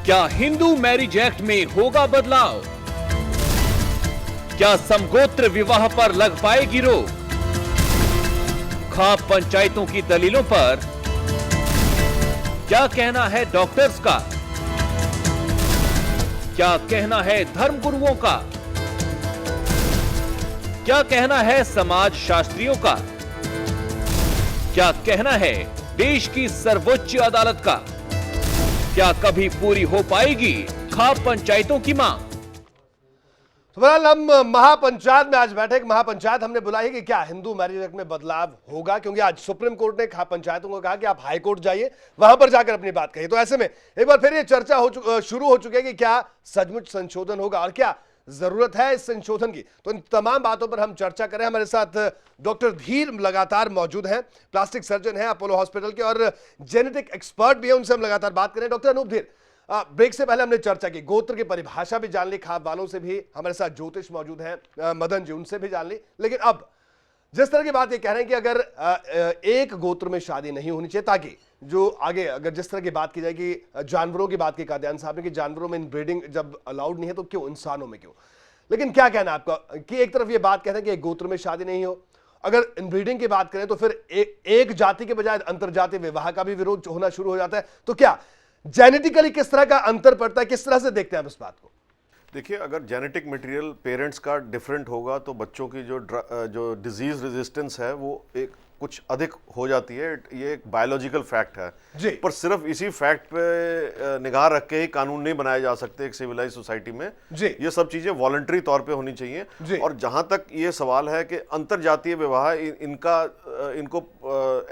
क्या Hindu marriage act में होगा बदलाव? क्या समगोत्र विवाह पर लग पाएगी रोक? खाप पंचायतों की दलीलों पर क्या कहना है डॉक्टर्स का? क्या कहना है धर्मगुरुओं का? क्या कहना है समाज शास्त्रियों का? क्या कहना है देश की सर्वोच्च अदालत का? क्या कभी पूरी हो पाएगी खाप पंचायतों की मांग? तो बहरहाल हम महापंचायत में आज बैठे। महापंचायत हमने बुलाई है कि क्या हिंदू मैरिज एक्ट में बदलाव होगा, क्योंकि आज सुप्रीम कोर्ट ने खाप पंचायतों को कहा कि आप हाई कोर्ट जाइए, वहां पर जाकर अपनी बात कहिए। तो ऐसे में एक बार फिर ये चर्चा शुरू हो चुकी है कि क्या सचमुच संशोधन होगा और क्या जरूरत है इस संशोधन की। तो इन तमाम बातों पर हम चर्चा करें। हमारे साथ डॉक्टर धीर लगातार मौजूद हैं, प्लास्टिक सर्जन हैं अपोलो हॉस्पिटल के और जेनेटिक एक्सपर्ट भी हैं, उनसे हम लगातार बात करें। डॉक्टर अनूप धीर, ब्रेक से पहले हमने चर्चा की, गोत्र की परिभाषा भी जान ली, खाप वालों से भी, हमारे साथ ज्योतिष मौजूद हैं मदन जी, उनसे भी जान ली। लेकिन अब जिस तरह की बात ये कह रहे हैं कि अगर एक गोत्र में शादी नहीं होनी चाहिए, ताकि जो आगे अगर जिस तरह की बात की जाए कि जानवरों की बात की कादियान साहब ने कि जानवरों में इनब्रीडिंग जब अलाउड नहीं है तो क्यों इंसानों में क्यों? लेकिन क्या कहना है आपका कि एक तरफ ये बात कहते हैं कि एक गोत्र में शादी नहीं हो, अगर इनब्रीडिंग की बात करें तो फिर एक जाति के बजाय अंतरजातीय विवाह का भी विरोध होना शुरू हो जाता है। तो क्या जेनेटिकली किस तरह का अंतर पड़ता है, किस तरह से देखते हैं आप इस बात को? देखिए, अगर जेनेटिक मटेरियल पेरेंट्स का डिफरेंट होगा तो बच्चों की जो डिजीज रेजिस्टेंस है वो एक कुछ अधिक हो जाती है। ये एक बायोलॉजिकल फैक्ट है जी। पर सिर्फ इसी फैक्ट पे निगाह रख के ही कानून नहीं बनाए जा सकते एक सिविलाइज सोसाइटी में जी। ये सब चीजें वॉलंटरी तौर पे होनी चाहिए। और जहां तक ये सवाल है कि अंतरजातीय विवाह इनको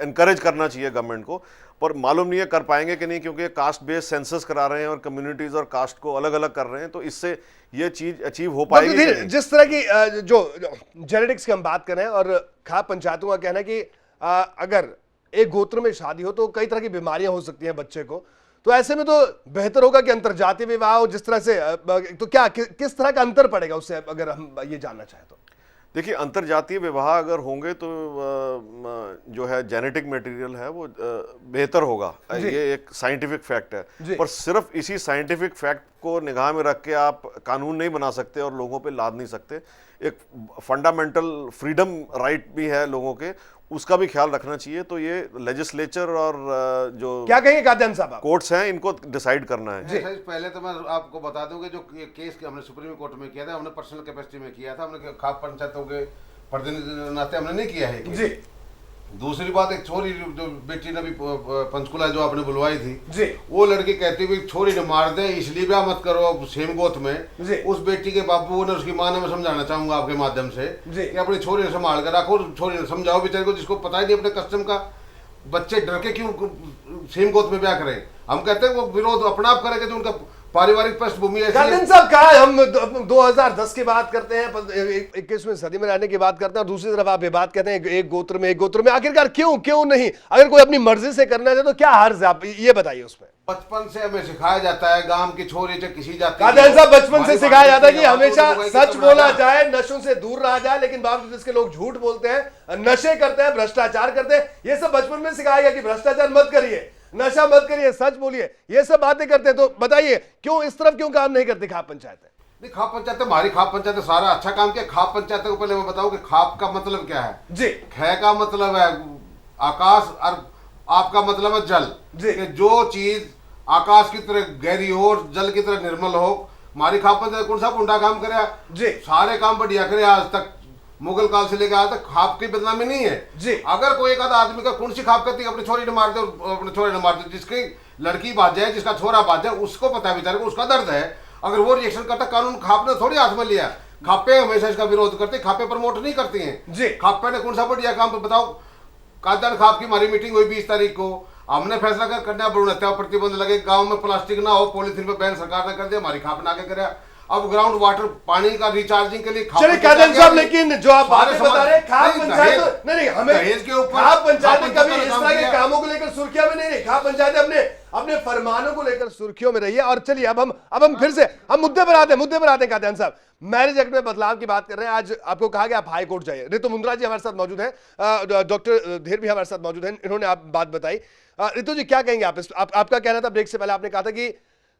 एनकरेज करना चाहिए गवर्नमेंट को, पर मालूम नहीं है कर पाएंगे कि नहीं, क्योंकि कास्ट बेस्ड सेंसस करा रहे हैं और कम्युनिटीज और कास्ट को अलग अलग कर रहे हैं, तो इससे ये चीज अचीव हो पाएगी कि नहीं? जिस तरह की जो जेनेटिक्स की हम बात कर रहे हैं और खाप पंचायतों का कहना है कि अगर एक गोत्र में शादी हो तो कई तरह की बीमारियां हो सकती हैं बच्चे को, तो ऐसे में तो बेहतर होगा कि अंतरजातीय विवाह हो। जिस तरह से तो क्या किस तरह का अंतर पड़ेगा उससे, अगर हम ये जानना चाहें तो? देखिए, अंतरजातीय विवाह अगर होंगे तो जो है जेनेटिक मटेरियल है वो बेहतर होगा, ये एक साइंटिफिक फैक्ट है। पर सिर्फ इसी साइंटिफिक फैक्ट को निगाह में रख के आप कानून नहीं बना सकते और लोगों पे लाद नहीं सकते। एक फंडामेंटल फ्रीडम राइट भी है लोगों के, उसका भी ख्याल रखना चाहिए। तो ये लेजिस्लेचर और जो क्या कहेंगे कादियान साहब, कोर्ट्स हैं, इनको डिसाइड करना है। जी पहले तो मैं आपको बता दूं कि जो केस हमने सुप्रीम कोर्ट में किया था, हमने पर्सनल कैपेसिटी में किया था, हमने खाप पंचायतों के प्रतिनिधि नाते हमने नहीं किया है जी। दूसरी बात, एक छोरी जो बेटी ने भी पंचकुला जो आपने बुलवाई थी जी, वो लड़की कहती हुई छोरी ने मार दे इसलिए ब्याह मत करो सेम गोत में। उस बेटी के बाबू ने, उसकी माँ ने, मैं समझाना चाहूंगा आपके माध्यम से कि अपनी छोरी ने संभाल कर रखो, छोरी ने समझाओ बेचारे को जिसको पता ही नहीं अपने कस्टम का। बच्चे डर के क्यों सेम गोत में ब्याह करें? हम कहते हैं वो विरोध अपना आप करेंगे जो उनका पारिवारिक पृष्ठभूमि है। साहब कहा है, हम 2010 की बात करते हैं, 21वीं सदी में रहने की बात करते हैं, और दूसरी तरफ आप ये बात कहते हैं एक गोत्र में आखिरकार क्यों नहीं? अगर कोई अपनी मर्जी से करना चाहे तो क्या हर्ज है, आप ये बताइए उसमें। बचपन से हमें सिखाया जाता है, गांव की छोरी से किसी जाति साहब बचपन से सिखाया जाता है कि हमेशा सच बोला जाए, नशों से दूर रहा जाए, लेकिन बावजूद इसके लोग झूठ बोलते हैं, नशे करते हैं, भ्रष्टाचार करते हैं। ये सब बचपन में सिखाया गया कि भ्रष्टाचार मत करिए, नशा मत करिए, सच बोलिए, ये सब बातें करते हैं। तो बताइए क्यों इस तरफ क्यों काम नहीं करती खाप पंचायत? नहीं, खाप पंचायत हमारी खाप पंचायत सारा अच्छा काम किया। खाप पंचायत को पहले मैं बताऊं कि खाप का मतलब क्या है जी। ख का मतलब है आकाश और आपका मतलब है जल जी। कि जो चीज आकाश की तरह गहरी हो, जल की तरह निर्मल हो। हमारी खाप पंचायत कौन सा पुंडा काम करे जी, सारे काम बढ़िया करे। आज तक मुगल काल से लेकर आज तक खाप की बदनामी नहीं है जी। अगर कोई एक आधा आदमी का कौन सी खाप करती है, अपने छोरी ने मार दे, अपने छोरे ने मार दे, जिसकी लड़की बात जाए, जिसका छोरा बात जाए, उसको पता है बेचारे को, उसका दर्द है। अगर वो रिएक्शन करता, कानून खाप ने थोड़ी हाथ में लिया। खापे हमेशा इसका विरोध करते, खापे प्रमोट नहीं करती हैं जी। खापे ने कौन सा बढ़िया काम बताओ? कादियान खाप की हमारी मीटिंग हुई 20 तारीख को, हमने फैसला करना भ्रूण हत्या प्रतिबंध लगे, गांव में प्लास्टिक ना हो, पॉलीथीन पे बैन सरकार ने कर दिया, हमारी खाप ने आगे कराया। अब ग्राउंड वाटर पानी का रिचार्जिंग के लिए साहब, लेकिन जो आप बातें बता रहे हैं खाप पंचायत नहीं, हमें दहेज के ऊपर खाप पंचायत कभी इस तरह के कामों को लेकर सुर्खियों में नहीं रही। खाप पंचायत अपने फरमानों को लेकर सुर्खियों में रही है। और चलिए अब हम फिर से हम मुद्दे पर आते हैं कादियान साहब, मैरिज एक्ट में बदलाव की बात कर रहे हैं। आज आपको कहा गया आप हाई कोर्ट जाइए। रितु मुंद्रा जी हमारे साथ मौजूद हैं, डॉक्टर धीर भी हमारे साथ मौजूद हैं, इन्होंने आप बात बताई। रितु जी क्या कहेंगे आप आपका कहना था ब्रेक से पहले, आपने कहा था कि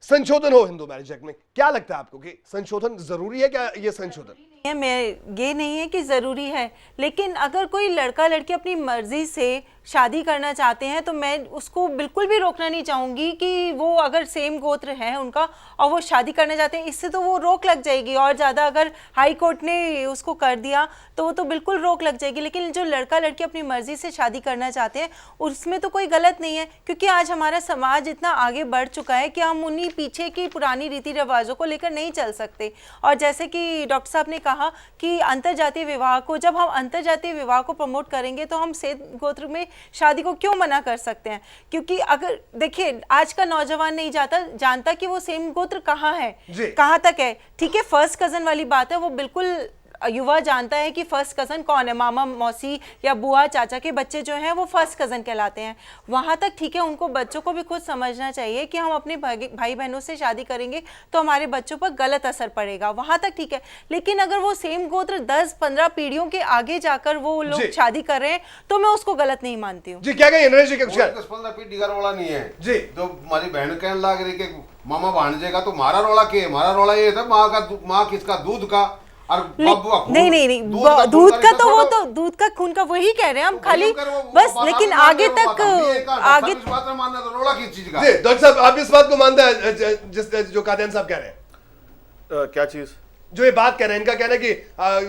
संशोधन हो हिंदू मैरिज एक्ट में। क्या लगता है आपको कि संशोधन जरूरी है? क्या ये संशोधन मैं ये नहीं है कि ज़रूरी है, लेकिन अगर कोई लड़का लड़की अपनी मर्जी से शादी करना चाहते हैं तो मैं उसको बिल्कुल भी रोकना नहीं चाहूँगी कि वो अगर सेम गोत्र है उनका और वो शादी करना चाहते हैं, इससे तो वो रोक लग जाएगी। और ज़्यादा अगर हाई कोर्ट ने उसको कर दिया तो वो तो बिल्कुल रोक लग जाएगी। लेकिन जो लड़का लड़की अपनी मर्जी से शादी करना चाहते हैं उसमें तो कोई गलत नहीं है, क्योंकि आज हमारा समाज इतना आगे बढ़ चुका है कि हम उन्हीं पीछे की पुरानी रीति रिवाजों को लेकर नहीं चल सकते। और जैसे कि डॉक्टर साहब ने कहा कि अंतरजातीय विवाह को, जब हम अंतरजातीय विवाह को प्रमोट करेंगे तो हम सेठ गोत्र में शादी को क्यों मना कर सकते हैं? क्योंकि अगर देखिए आज का नौजवान नहीं जानता कि वो सेम गोत्र कहाँ है, कहाँ तक है। ठीक है, फर्स्ट कजन वाली बात है, वो बिल्कुल युवा जानता है कि फर्स्ट कज़न कौन है, मामा मौसी या बुआ चाचा के बच्चे जो हैं वो फर्स्ट कज़न कहलाते हैं। वहाँ तक ठीक है, उनको बच्चों को भी खुद समझना चाहिए कि हम अपने भाई बहनों से शादी करेंगे तो हमारे बच्चों पर गलत असर पड़ेगा, वहाँ तक ठीक है। लेकिन अगर वो सेम गोत्र 10-15 पीढ़ियों के आगे जाकर वो लोग शादी कर रहे हैं तो मैं उसको गलत नहीं मानती हूँ। जी क्या कहें नरेश जी? 10-15 पीढ़ी का रोला नहीं है जी। तो हमारी बहन कहने लग रही कि मामा भांजे का तो हमारा रोला के, हमारा रोला ये था माँ किसका दूध का और नहीं दूध का तो वो तो दूध का खून का वही कह रहे हैं हम, खाली बस। लेकिन आगे तक आगे मानना तो रोला की चीज का। डॉक्टर साहब आप इस बात को मानते हैं जिस जो कादियान साहब कह रहे हैं? क्या चीज? जो ये बात कह रहे हैं, इनका कहना है कि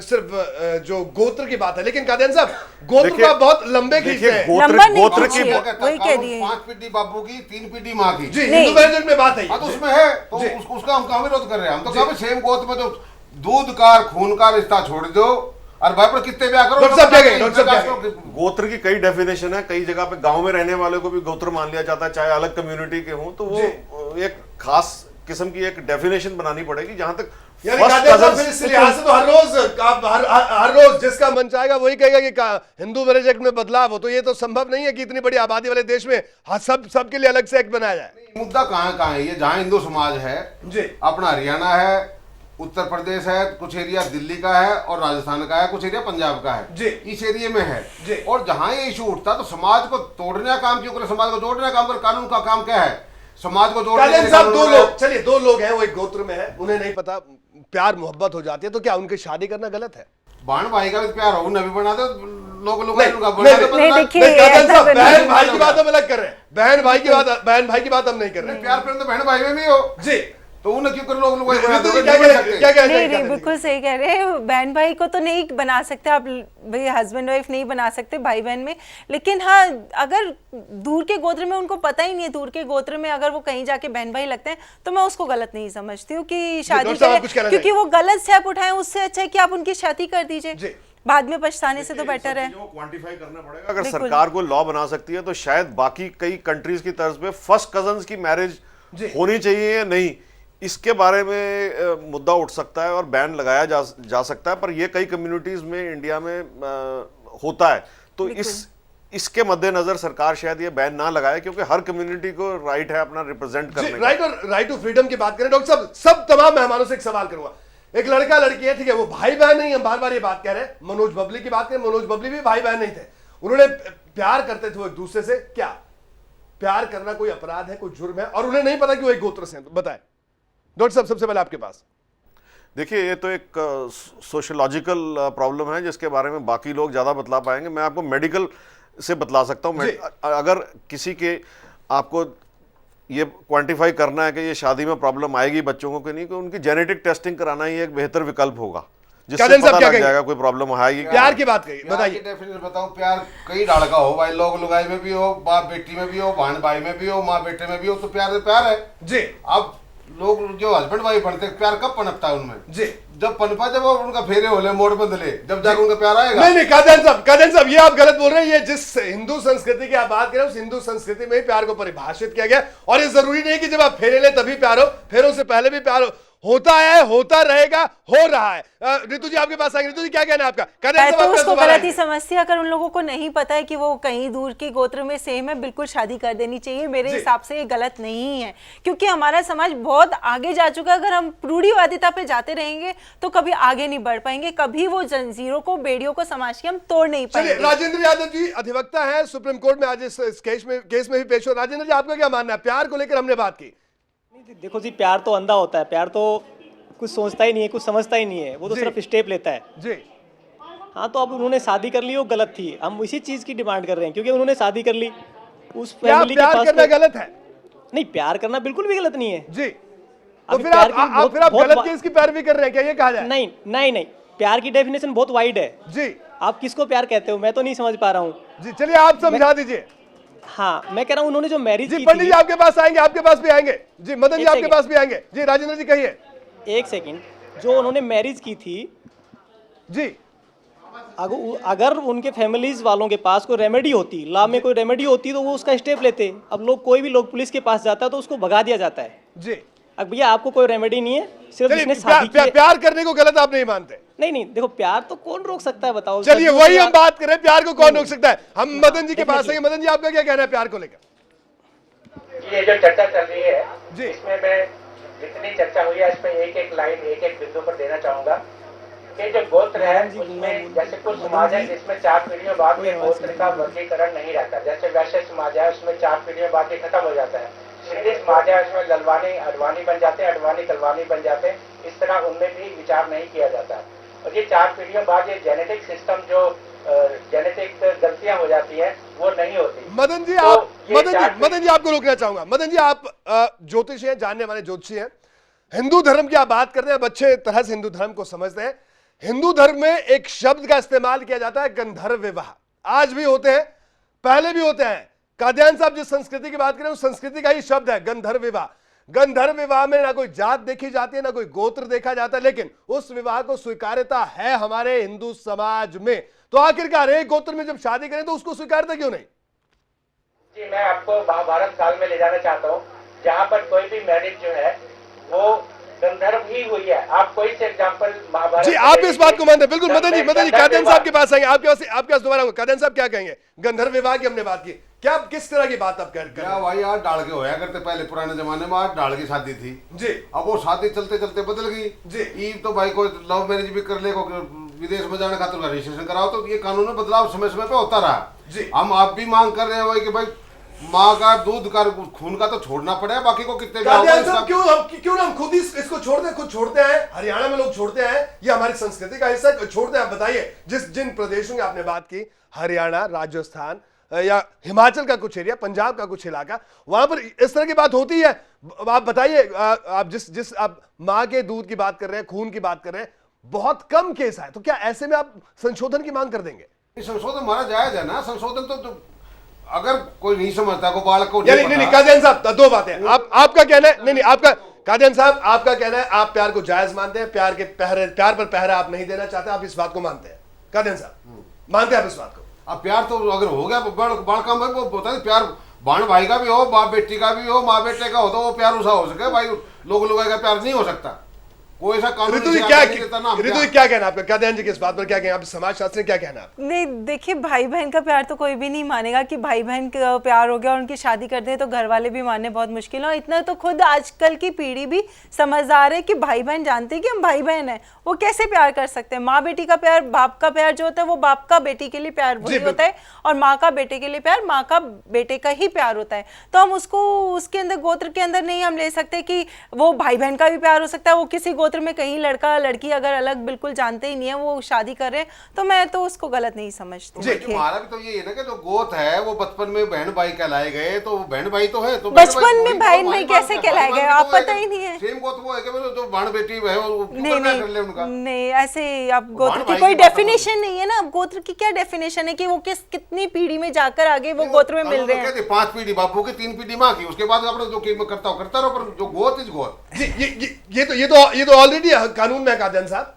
सिर्फ जो गोत्र की बात है, लेकिन कादियान साहब गोत्र का बहुत लंबे खींचते हैं। गोत्र की वही कह दिए, 5 पीढ़ी बाबू की 3 पीढ़ी माँ की। जी हिंदू मैरिज में बात है तो उसमें है तो उसका हम कहाँ विरोध कर रहे हैं? हम तो कहा सेम गोत्र में जो दूध का खून का रिश्ता छोड़ दो और भाई पर कितने ब्याह करो। गोत्र की कई डेफिनेशन है, कई जगह पे गांव में रहने वाले को भी गोत्र मान लिया जाता है, चाहे अलग कम्युनिटी के हों, तो वो एक खास किस्म की एक डेफिनेशन बनानी पड़ेगी। जहां तक तो हर रोज जिसका मन चाहेगा वही कहेगा कि हिंदू मैरिज एक्ट में बदलाव हो, तो ये तो संभव नहीं है कि इतनी बड़ी आबादी वाले देश में सबके लिए अलग से एक्ट बनाया जाए। मुद्दा कहाँ है? ये जहाँ हिंदू समाज है जी, अपना हरियाणा है, उत्तर प्रदेश है, कुछ एरिया दिल्ली का है और राजस्थान का है, कुछ एरिया पंजाब का है जी, इस एरिया में है जी। और जहां ये इशू उठता तो समाज को तोड़ने का काम क्यों करे? समाज को जोड़ने का काम करे। कानून का काम क्या है? समाज को जोड़ने का। दो लोग हैं, वो एक गोत्र में है, उन्हें नहीं पता, प्यार मोहब्बत हो जाती है, तो क्या उनकी शादी करना गलत है? बहन भाई का भी प्यार हो, नबी बना दो लोग बहन भाई की बात हम अलग कर रहे हैं, बहन भाई की बात हम नहीं कर रहे। प्यार प्रेम तो बहन भाई में भी हो जी, तो उन्हें क्यों कर लोग नहीं, बिल्कुल सही कह रहे हैं। बहन भाई को तो नहीं बना सकते आप, भाई हस्बैंड वाइफ नहीं बना सकते भाई बहन में। लेकिन हाँ, अगर दूर के गोत्र में उनको पता ही नहीं है, दूर के गोत्र में अगर वो कहीं जाके बहन भाई लगते हैं तो मैं उसको गलत नहीं समझती हूँ कि शादी करें, क्योंकि वो गलत स्टेप उठाएं। उससे अच्छा है कि आप उनकी शादी कर दीजिए, बाद में पछताने से तो बेटर है। क्वांटिफाई करना पड़ेगा। अगर सरकार को लॉ बना सकती है तो शायद बाकी कई कंट्रीज की तर्ज पे फर्स्ट कजन्स की मैरिज होनी चाहिए या नहीं, इसके बारे में मुद्दा उठ सकता है और बैन लगाया जा सकता है। पर ये कई कम्युनिटीज में इंडिया में होता है, तो इसके मद्देनजर सरकार शायद ये बैन ना लगाए, क्योंकि हर कम्युनिटी को राइट है अपना रिप्रेजेंट करने का। राइट और राइट टू फ्रीडम की बात करें डॉक्टर साहब, सब तमाम मेहमानों से एक सवाल करूंगा। एक लड़का लड़की है, ठीक है, वो भाई बहन नहीं, हम बार बार ये बात कह रहे हैं। मनोज बबली की बात करें, मनोज बबली भी भाई बहन नहीं थे, उन्होंने प्यार करते थे वो एक दूसरे से। क्या प्यार करना कोई अपराध है, कोई जुर्म है? और उन्हें नहीं पता कि वो एक गोत्र से हैं, तो बताएं डॉक्टर साहब। सबसे पहले आपके पास देखिए, ये तो एक सोशियोलॉजिकल प्रॉब्लम है जिसके बारे में बाकी लोग ज़्यादा बतला पाएंगे। मैं आपको मेडिकल से बतला सकता हूँ। अगर किसी के आपको ये क्वांटिफाई करना है कि ये शादी में प्रॉब्लम आएगी बच्चों को कि नहीं, तो उनकी जेनेटिक टेस्टिंग कराना ही एक बेहतर विकल्प होगा, जिससे पता लग जाएगा कोई प्रॉब्लम आएगी। प्यार की बात कही, बताइए। डेफिनेशन बताऊं, प्यार कई ढाल का हो, भाई लोग लुगाई में भी हो, बाप बेटी में भी हो, बहन भाई में भी हो, माँ बेटे में भी हो, तो प्यार है जी। अब लोग जो हस्बैंड वाइफ बनते हैं, प्यार कब पनपता है उनमें जी? जब पनपा, जब उनका फेरे होले, मोड़ बदले, जब जाकर उनका प्यार आएगा। नहीं कादियान साहब, ये आप गलत बोल रहे हैं। ये जिस हिंदू संस्कृति की आप बात कर रहे हैं, उस हिंदू संस्कृति में ही प्यार को परिभाषित किया गया। और ये जरूरी नहीं कि जब आप फेरे ले तभी प्यार हो, फेरों से पहले भी प्यार होता है, होता रहेगा, हो रहा है। ऋतु जी आपके पास आएंगे। ऋतु जी क्या कहना है आपका? तो उसको गलत ही समझती है। अगर उन लोगों को नहीं पता है कि वो कहीं दूर के गोत्र में सेम है, बिल्कुल शादी कर देनी चाहिए। मेरे हिसाब से ये गलत नहीं है, क्योंकि हमारा समाज बहुत आगे जा चुका है। अगर हम रूढ़िवादिता पे जाते रहेंगे तो कभी आगे नहीं बढ़ पाएंगे, कभी वो जंजीरों को, बेड़ियों को समाज के हम तोड़ नहीं पाएंगे। राजेंद्र यादव जी अधिवक्ता है, सुप्रीम कोर्ट में आज इस केस में भी पेश हो। राजेंद्र जी आपका क्या मानना है? प्यार को लेकर हमने बात की, देखो जी, प्यार तो अंधा होता है, प्यार तो कुछ सोचता ही नहीं है, कुछ समझता ही नहीं है, वो तो सिर्फ स्टेप लेता है जी। हाँ, तो अब उन्होंने शादी कर ली, वो गलत थी, हम इसी चीज की डिमांड कर रहे हैं, क्योंकि उन्होंने शादी कर ली उस क्या फैमिली के प्यार पास करना गलत है? नहीं, प्यार करना बिल्कुल भी गलत नहीं है जी। तो अभी फिर प्यार आप की बहुत- फिर आप बहुत गलत वा- चीज की पैरवी कर रहे हैं क्या, ये कहा जाए? नहीं नहीं नहीं, प्यार की डेफिनेशन बहुत वाइड है जी आप किसको प्यार कहते हो, मैं तो नहीं समझ पा रहा हूँ। जी, चलिए आप समझा दीजिए। हाँ, मैं कह रहा हूँ उन्होंने जो मैरिज जी की पंडित जी थी, आपके पास आएंगे, आपके पास भी आएंगे। जी मदन जी एक आपके सेकंड। पास भी आएंगे। जी राजेंद्र जी कहिए। एक सेकंड, जो उन्होंने मैरिज की थी, जी अगर उनके फैमिलीज वालों के पास कोई रेमेडी होती, लॉ में कोई रेमेडी होती, तो वो उसका स्टेप लेते। अब लोग, कोई भी लोग पुलिस के पास जाता है तो उसको भगा दिया जाता है। जी अब भैया आपको कोई रेमेडी नहीं है, सिर्फ चलिए इसने शादी की है। प्यार करने को गलत आप नहीं मानते? नहीं नहीं, देखो प्यार तो कौन रोक सकता है बताओ। चलिए सदियों वही से हम बात करें, प्यार को कौन रोक सकता है? हम मदन जी के पास Definitely। आएंगे। मदन जी आपका क्या कहना है प्यार को लेकर? ये जो चर्चा चल रही है जी। इसमें मैं जितनी चर्चा हुई है इसमें एक एक लाइन एक एक बिंदु पर देना चाहूंगा कि जो गोत्र है उसमें जैसे कुछ समाज है जिसमें 4 पीढ़ियों बाद में गोत्र का वर्गीकरण नहीं रहता। जैसे वैश्य समाज है उसमें 4 पीढ़ियों बाद ये खत्म हो जाता है। सिंधी समाज है उसमें ललवानी अडवाणी बन जाते हैं, अडवाणी कलवानी बन जाते हैं। इस तरह उनमें भी विचार नहीं किया जाता। और ये 4 पीढ़ियों बाद ये जेनेटिक सिस्टम जो जेनेटिक गलतियां हो जाती हैं वो नहीं होती। मदन जी तो आप ये मदन जी आपको रोकना चाहूंगा। मदन जी आप ज्योतिषी हैं, जानने वाले ज्योतिषी हैं, हिंदू धर्म की आप बात करते हैं, अच्छे तरह से हिंदू धर्म को समझते हैं। हिंदू धर्म में एक शब्द का इस्तेमाल किया जाता है, गंधर्व विवाह। आज भी होते हैं, पहले भी होते हैं। कादियान साहब जिस संस्कृति की बात करें उस संस्कृति का ही शब्द है गंधर्व विवाह। गंधर्व विवाह में ना कोई जात देखी जाती है, ना कोई गोत्र देखा जाता है, लेकिन उस विवाह को स्वीकार्यता है हमारे हिंदू समाज में। तो आखिरकार एक गोत्र में जब शादी करें तो उसको स्वीकारता क्यों नहीं? जी, मैं आपको महाभारत काल में ले जाना चाहता हूँ जहाँ पर कोई भी मैरिज जो है वो गंधर्व ही हुई है। आप कोई से एग्जांपल महाभारत जी आप इस बात को मानते हैं? बिल्कुल मदन जी कादियान साहब के पास आएंगे, आपके पास दोबारा। कादियान साहब क्या कहेंगे? गंधर्व विवाह की हमने बात की, क्या किस तरह की बात आप कर क्या भाई आज डाल के होया करते पहले पुराने जमाने में, आज डाल की शादी थी जी। अब वो शादी चलते चलते बदल गई जी। ई तो भाई कोई लव मैरिज भी कर ले, को विदेश में जाने खातिर रजिस्ट्रेशन कराओ, तो ये कानून में बदलाव समय समय पे होता रहा जी। हम आप भी मांग कर रहे हैं कि भाई माँ का दूध का खून का तो छोड़ना पड़ेगा, बाकी को कितने भी कादियान साहब क्यों हम खुद ही इसको छोड़ते हैं? हरियाणा में लोग छोड़ते हैं, ये हमारी संस्कृति का हिस्सा छोड़ते हैं। आप बताइए जिन प्रदेशों की आपने बात की, हरियाणा, राजस्थान या हिमाचल का कुछ एरिया, पंजाब का कुछ इलाका, वहां पर इस तरह की बात होती है। आप बताइए, आप जिस आप माँ के दूध की बात कर रहे हैं, खून की बात कर रहे हैं, बहुत कम केस है, तो क्या ऐसे में आप संशोधन की मांग कर देंगे? संशोधन हमारा जायज है ना। संशोधन तो अगर कोई नहीं समझता को बालक को नहीं कादियान साहब दो बातें। आपका कहना है, नहीं आपका कादियान साहब आपका कहना है आप प्यार को जायज मानते हैं, प्यार पर पहरा आप नहीं देना चाहते, आप इस बात को मानते हैं? कादियान साहब मानते हैं आप इस बात को? अब प्यार तो अगर हो गया बड़ काम है, वो होता है प्यार बहन भाई का भी हो, बाप बेटी का भी हो, माँ बेटे का हो, तो वो प्यार उसा हो सके। भाई लोग का प्यार नहीं हो सकता, कोई ऐसा कानून ऋतु जी क्या कहना आपका? कादियान जी की इस बात पर क्या कहना आप? समाज शास्त्री क्या कहना आप? नहीं देखिए, भाई बहन का प्यार तो कोई भी नहीं मानेगा कि भाई बहन का प्यार हो गया और उनकी शादी कर दें तो घर वाले भी मानने बहुत मुश्किल है। और इतना तो खुद आजकल की पीढ़ी भी समझदार है कि भाई बहन जानते हैं कि हम भाई बहन हैं, वो कैसे प्यार कर सकते हैं। माँ बेटी का प्यार, बाप का प्यार जो होता है वो बाप का बेटी के लिए प्यार वही होता है, और माँ का बेटे के लिए प्यार माँ का बेटे का ही प्यार होता है। तो हम उसको उसके अंदर गोत्र के अंदर नहीं हम ले सकते कि वो भाई बहन का भी प्यार हो सकता है। वो किसी गोत्र में कहीं लड़का लड़की अगर अलग बिल्कुल जानते ही नहीं है वो शादी कर रहे हैं, तो मैं तो उसको गलत नहीं समझती। हमारा भी तो ये है ना कि जो गोत है वो बचपन में बहन भाई कहलाए गए, तो बहन भाई तो है, तो बचपन में बहन भाई कैसे कहलाए गए आप पता ही नहीं है। सेम गोत वो है कि जो बहन बेटी है वो नहीं ऐसे आप गोत्र की कोई डेफिनेशन नहीं है ना। गोत्र की क्या डेफिनेशन है कि वो कितनी पीढ़ी में जाकर आगे वो गोत्र में मिल रहे हैं? 5 पीढ़ी बापू की, 3 पीढ़ी माँ की, उसके बाद अपने जो करता रहो, पर जो गोत इज गोत। ये तो ऑलरेडी कानून में कादियान साहब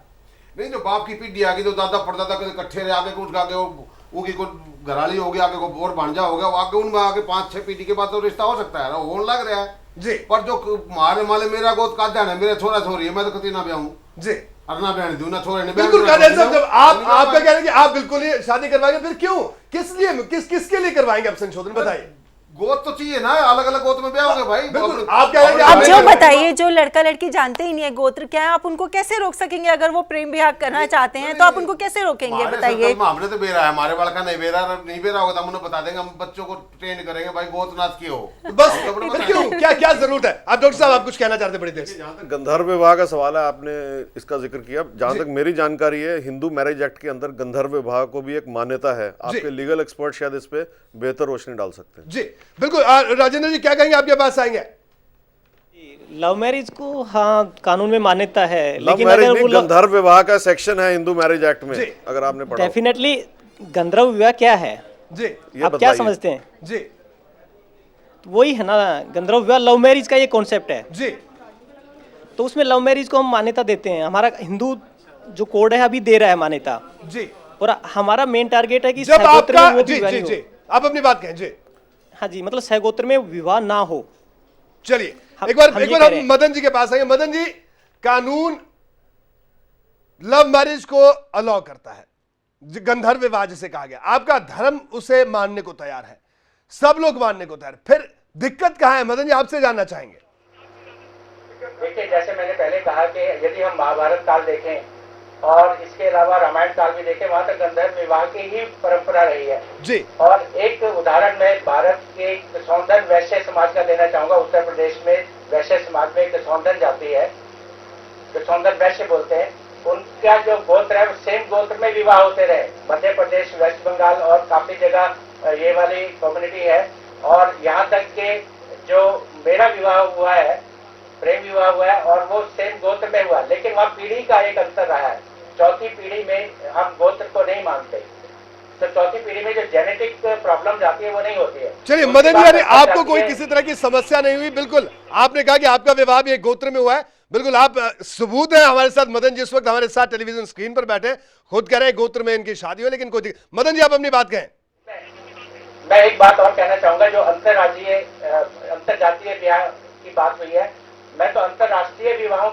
नहीं, जो बाप की पीढ़ी आ गई, जो दादा परदादा के इकट्ठे रहे, आगे कुछ आगे वो की को घराली हो गया, आगे को और भांजा हो गया, आगे उनमें आगे 5-6 पीढ़ी के बाद तो रिश्ता हो सकता है, वो लग रहा है जी। पर जो मारे माले मेरा गोद कादियान है, मेरे छोरा छोरी है, मैं तो कभी ना ब्याहूं जी, और ना बहन दूं ना छोरे ने। बिल्कुल कादियान साहब, जब आपका कहना है कि आप बिल्कुल ही शादी करवाएंगे, फिर क्यों, किस लिए, किसके लिए करवाएंगे आप संशोधन? बताइए। गोद तो चाहिए ना, अलग अलग गोद में ब्याह होंगे भाई। बिल्कुल, आप कह रहे हैं कि आप जो आप- बताइए, जो लड़का लड़की जानते ही नहीं है गोत्र क्या है, आप उनको कैसे रोक सकेंगे? अगर वो प्रेम विवाह करना चाहते हैं तो आप उनको कैसे रोकेंगे? हमारे बताइए। सर्कल में हमने तो बेरा है, हमारे वाला का नहीं बेरा होगा तो हम उन्हें बता देंगे, हम बच्चों को ट्रेन करेंगे भाई गोत्रनाथ की हो। बस फिर क्यों, क्या क्या जरूरत है? आप डॉक्टर साहब आप कुछ कहना चाहते हैं बड़ी देर से? जहाँ तक गंधर्व विवाह का सवाल है, आपने इसका जिक्र किया, जहाँ तक मेरी जानकारी है हिंदू मैरिज एक्ट के अंदर गंधर्व विवाह को भी एक मान्यता है। आपके लीगल एक्सपर्ट शायद इस पे बेहतर रोशनी डाल सकते हैं। जी बिल्कुल। राजेंद्र जी क्या कहेंगे, आपके पास आएंगे? लव मैरिज को हाँ कानून में मान्यता है, लव लेकिन मैरिज अगर नहीं, वो गंधर्व विवाह का सेक्शन है हिंदू मैरिज एक्ट में, अगर आपने पढ़ा हो। डेफिनेटली गंधर्व विवाह क्या है, जी ये आप क्या बताइए। समझते हैं? जी वही है ना, गंधर्व विवाह लव मैरिज का ये कॉन्सेप्ट है, जी तो उसमें लव मैरिज को हम मान्यता देते हैं। हमारा हिंदू जो कोड है अभी दे रहा है मान्यता, जी। और हमारा मेन टारगेट है कि जब सहगोत्र आपका में वो जी विवाह जी नहीं जी हो। आप अपनी बात कहें जी। हाँ जी, मतलब सहगोत्र में विवाह ना हो। चलिए हम- एक बार हम ये कह हम रहे हैं। मदन जी के पास आएंगे। मदन जी, कानून लव मैरिज को अलाउ करता है, गंधर्व विवाह जिसे कहा गया, आपका धर्म उसे मानने को तैयार है, सब लोग मानने को तैयार, फिर दिक्कत कहां है? मदन जी आपसे जानना चाहेंगे। देखिए, जैसे मैंने पहले कहा कि यदि हम महाभारत काल देखें और इसके अलावा रामायण काल भी देखें, वहां तक गंधर्व विवाह की ही परंपरा रही है जी और एक उदाहरण मैं भारत के सौंदर्य वैश्य समाज का देना चाहूंगा। उत्तर प्रदेश में वैश्य समाज में एक सौंदर्य जाति है, जो सौंदर्य वैश्य बोलते हैं, उनका जो गोत्र है सेम गोत्र में विवाह होते रहे। मध्य प्रदेश, वेस्ट बंगाल और काफी जगह ये वाली कम्युनिटी है। और यहाँ तक के जो मेरा विवाह हुआ है, प्रेम विवाह हुआ है, और वो सेम गोत्र में हुआ, लेकिन वहाँ पीढ़ी का एक अंतर रहा है। चौथी पीढ़ी में हम गोत्र को नहीं मानते, तो चौथी पीढ़ी में जो जेनेटिक प्रॉब्लम जाती है वो नहीं होती है। चलिए उसके मदन जी, बाद यानी अच्छा आपको जाती कोई है। किसी तरह की समस्या नहीं हुई? बिल्कुल, आपने कहा कि आपका विवाह भी एक गोत्र में हुआ है, बिल्कुल आप सबूत है हमारे साथ। मदन जी इस वक्त हमारे साथ टेलीविजन स्क्रीन पर बैठे, खुद कह रहे हैं गोत्र में इनकी शादी हो, लेकिन कोई मदन जी आप अपनी बात कहें। मैं एक बात और कहना चाहूंगा, जो अंतरजातीय ब्याह की बात हुई है, मैं तो अंतरराष्ट्रीय विवाहों